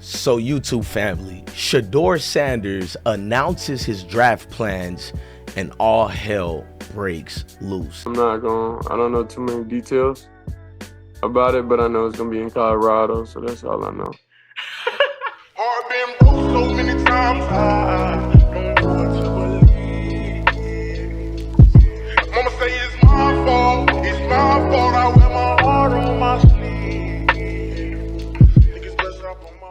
So YouTube family, Shedeur Sanders announces his draft plans and all hell breaks loose. I don't know too many details about it, but I know it's gonna be in Colorado, so that's all I know. I've been broke so many times, I don't know what to believe. Mama say it's my fault, I wear my heart on my sleeve. Niggas best up on my...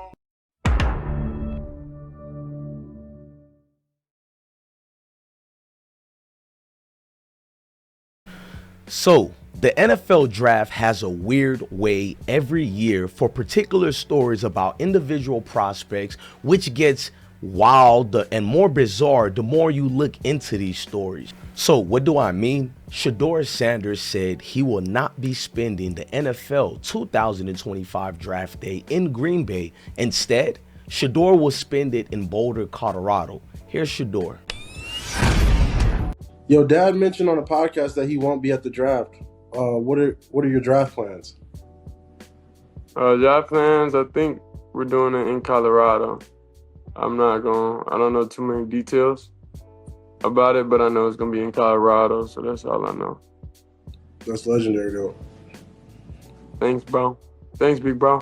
So, the NFL draft has a weird way every year for particular stories about individual prospects, which gets wild and more bizarre the more you look into these stories. So what do I mean? Shedeur Sanders said he will not be spending the NFL 2025 draft day in Green Bay. Instead, Shedeur will spend it in Boulder, Colorado. Here's Shedeur. Yo, Dad mentioned on a podcast that he won't be at the draft. What are your draft plans? Draft plans, I think we're doing it in Colorado. I don't know too many details about it, but I know it's gonna be in Colorado, so that's all I know. That's legendary, though. Thanks, bro. Thanks, big bro.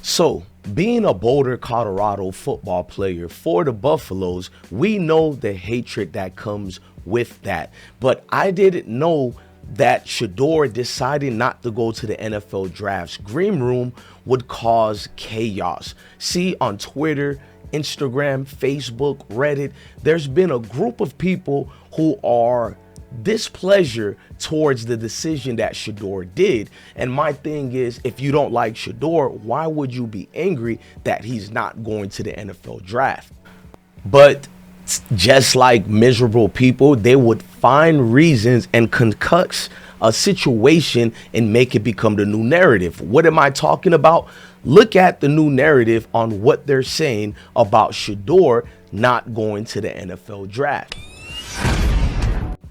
So, being a Boulder, Colorado football player for the Buffaloes, we know the hatred that comes with that. But I didn't know that Shedeur deciding not to go to the NFL draft's green room would cause chaos. See, on Twitter, Instagram, Facebook, Reddit, there's been a group of people who are displeasure towards the decision that Shedeur did. And my thing is, if you don't like Shedeur, why would you be angry that he's not going to the NFL draft? But just like miserable people, they would find reasons and concoct a situation and make it become the new narrative. What am I talking about? Look at the new narrative on what they're saying about Shedeur not going to the NFL draft.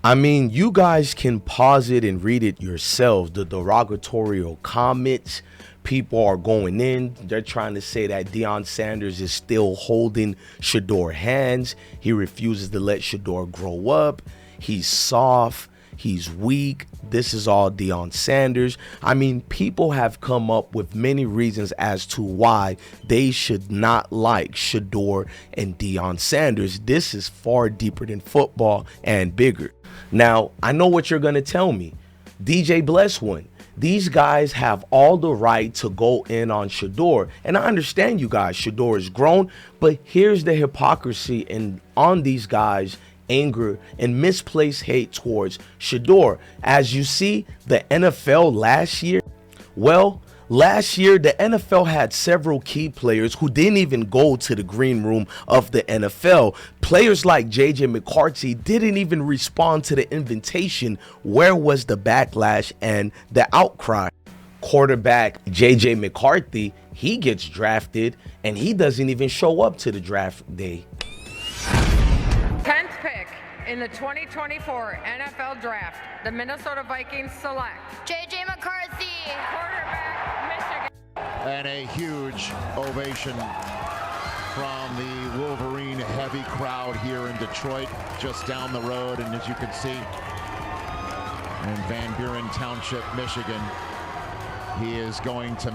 I mean, you guys can pause it and read it yourselves. The derogatory comments, people are going in. They're trying to say that Deion Sanders is still holding Shedeur hands. He refuses to let Shedeur grow up. He's soft. He's weak. This is all Deion Sanders. I mean, people have come up with many reasons as to why they should not like Shedeur and Deion Sanders. This is far deeper than football and bigger. Now, I know what you're going to tell me. DJ Bless one. These guys have all the right to go in on Shedeur. And I understand you guys, Shedeur is grown, but here's the hypocrisy on these guys' anger and misplaced hate towards Shedeur. As you see, the NFL last year, last year, the NFL had several key players who didn't even go to the green room of the NFL. Players like J.J. McCarthy didn't even respond to the invitation. Where was the backlash and the outcry? Quarterback J.J. McCarthy, he gets drafted and he doesn't even show up to the draft day. 10th pick in the 2024 NFL Draft, the Minnesota Vikings select J.J. McCarthy, quarterback, Michigan. And a huge ovation from the Wolverine heavy crowd here in Detroit, just down the road. And as you can see, in Van Buren Township, Michigan, he is going to...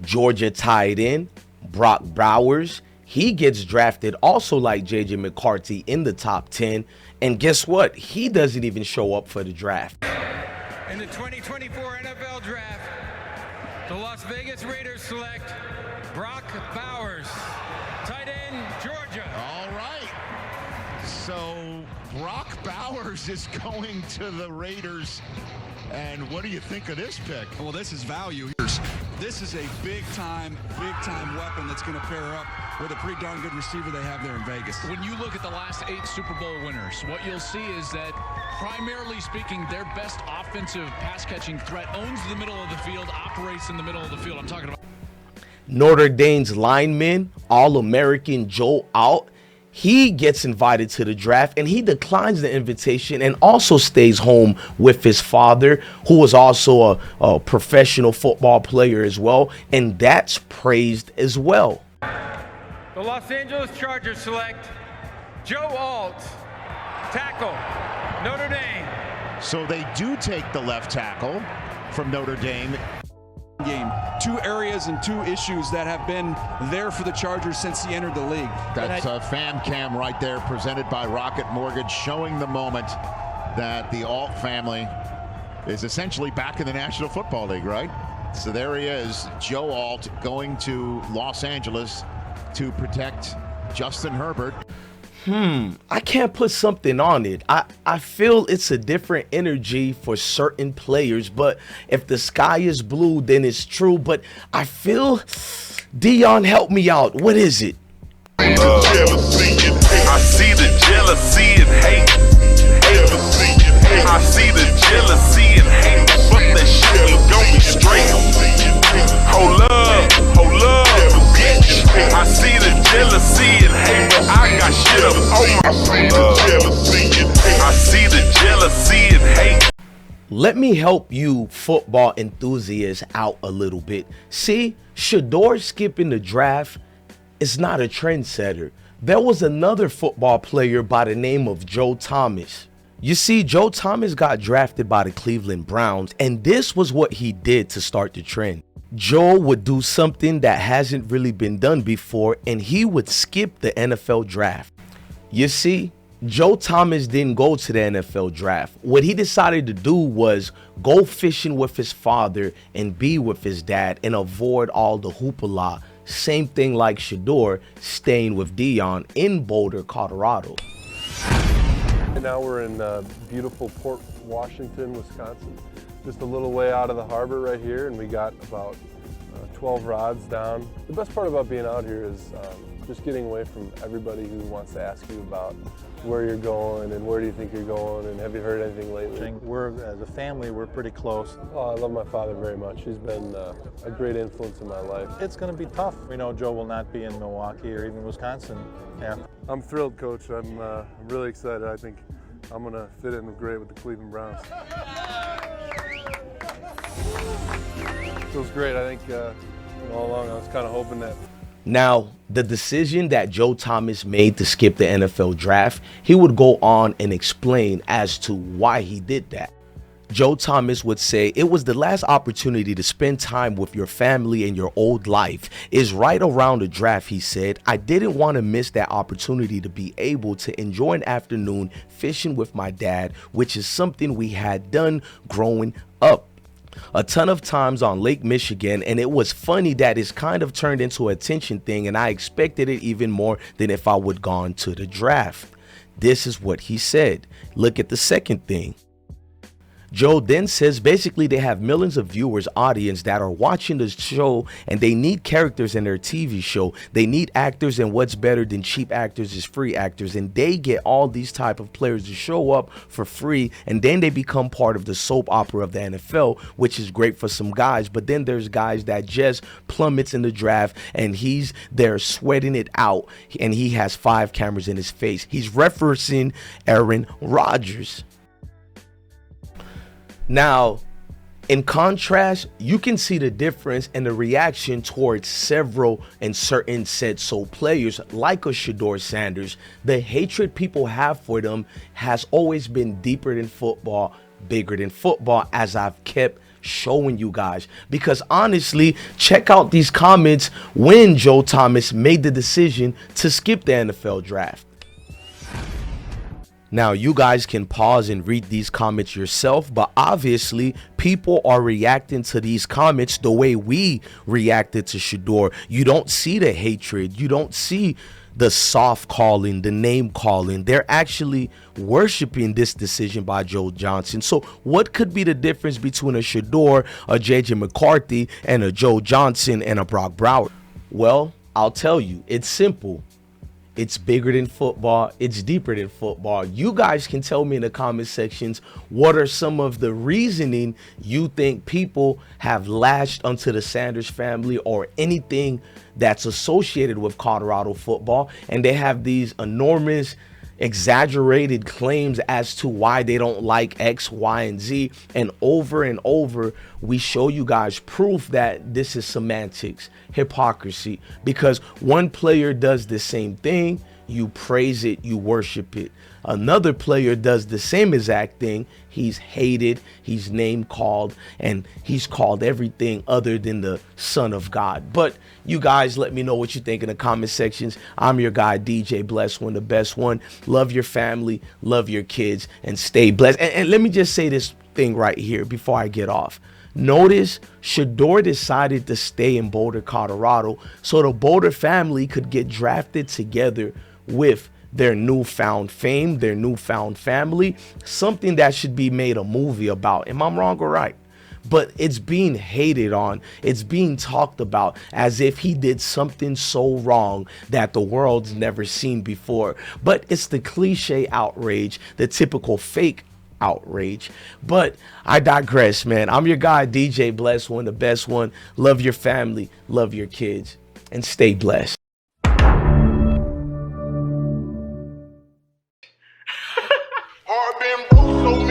Georgia tight end Brock Bowers, he gets drafted also like J.J. McCarthy in the top 10. And guess what? He doesn't even show up for the draft. In the 2024 NFL Draft, the Las Vegas Raiders select Brock Bowers, tight end, Georgia. All right. So Brock Bowers is going to the Raiders. And what do you think of this pick? Well, this is value. This is a big-time weapon that's going to pair up with a pretty darn good receiver they have there in Vegas. When you look at the last 8 Super Bowl winners, what you'll see is that, primarily speaking, their best offensive pass-catching threat owns the middle of the field, operates in the middle of the field. I'm talking about Notre Dame's lineman, All-American Joe Alt. He gets invited to the draft and he declines the invitation and also stays home with his father, who was also a professional football player as well. And that's praised as well. The Los Angeles Chargers select Joe Alt, tackle, Notre Dame. So they do take the left tackle from Notre Dame. Game. 2 areas and 2 issues that have been there for the Chargers since he entered the league. That's a fan cam right there presented by Rocket Mortgage, showing the moment that the Alt family is essentially back in the National Football League, right? So there he is, Joe Alt, going to Los Angeles to protect Justin Herbert. I can't put something on it. I feel it's a different energy for certain players, but if the sky is blue, then it's true. But I feel, Dion, help me out. What is it? I see the jealousy and hate. I see the jealousy and hate. Fuck that shit, we gon' be straight. Hold up, bitch. I see the jealousy and hate, but I got shit up on my I see the jealousy and hate. Let me help you football enthusiasts out a little bit. See, Shedeur skipping the draft is not a trendsetter. There was another football player by the name of Joe Thomas. You see, Joe Thomas got drafted by the Cleveland Browns, and this was what he did to start the trend. Joe would do something that hasn't really been done before, and he would skip the NFL draft. You see, Joe Thomas didn't go to the NFL draft. What he decided to do was go fishing with his father and be with his dad and avoid all the hoopla. Same thing like Shedeur staying with Dion in Boulder, Colorado. Right now we're in beautiful Port Washington, Wisconsin. Just a little way out of the harbor right here, and we got about 12 rods down. The best part about being out here is just getting away from everybody who wants to ask you about where you're going and where do you think you're going and have you heard anything lately. As a family, we're pretty close. Oh, I love my father very much. He's been a great influence in my life. It's going to be tough. We know Joe will not be in Milwaukee or even Wisconsin. Yeah. I'm thrilled, Coach. I'm really excited. I think I'm going to fit in great with the Cleveland Browns. Feels great. I think all along I was kind of hoping that. Now, the decision that Joe Thomas made to skip the NFL draft, he would go on and explain as to why he did that. Joe Thomas would say, it was the last opportunity to spend time with your family and your old life is right around the draft, he said. I didn't want to miss that opportunity to be able to enjoy an afternoon fishing with my dad, which is something we had done growing up a ton of times on Lake Michigan, and it was funny that it's kind of turned into an attention thing, and I expected it even more than if I would gone to the draft. This is what he said. Look at the second thing. Joe then says basically they have millions of viewers, audience that are watching the show, and they need characters in their TV show. They need actors, and what's better than cheap actors is free actors, and they get all these type of players to show up for free, and then they become part of the soap opera of the NFL, which is great for some guys. But then there's guys that just plummets in the draft, and he's there sweating it out, and he has 5 cameras in his face. He's referencing Aaron Rodgers. Now, in contrast, you can see the difference in the reaction towards several and certain said so players like a Shedeur Sanders. The hatred people have for them has always been deeper than football, bigger than football, as I've kept showing you guys. Because honestly, check out these comments when Joe Thomas made the decision to skip the NFL draft. Now, you guys can pause and read these comments yourself, but obviously people are reacting to these comments the way we reacted to Shedeur. You don't see the hatred. You don't see the soft calling, the name calling. They're actually worshiping this decision by Joe Johnson. So what could be the difference between a Shedeur, a JJ McCarthy, and a Joe Johnson and a Brock Broward? Well, I'll tell you, it's simple. It's bigger than football. It's deeper than football. You guys can tell me in the comment sections what are some of the reasoning you think people have lashed onto the Sanders family or anything that's associated with Colorado football, and they have these enormous exaggerated claims as to why they don't like X, Y, and Z. And over, we show you guys proof that this is semantics, hypocrisy, because one player does the same thing, you praise it, you worship it. Another player does the same exact thing, he's hated, he's name called, and he's called everything other than the Son of God. But you guys let me know what you think in the comment sections. I'm your guy, DJ Bless One, the best one. Love your family, love your kids, and stay blessed. And let me just say this thing right here before I get off. Notice Shedeur decided to stay in Boulder, Colorado, so the Boulder family could get drafted together with their newfound fame, their newfound family, something that should be made a movie about. Am I wrong or right? But it's being hated on. It's being talked about as if he did something so wrong that the world's never seen before. But it's the cliche outrage, the typical fake outrage. But I digress, man. I'm your guy, DJ Bless One, the best one. Love your family, love your kids, and stay blessed. I've been broke so many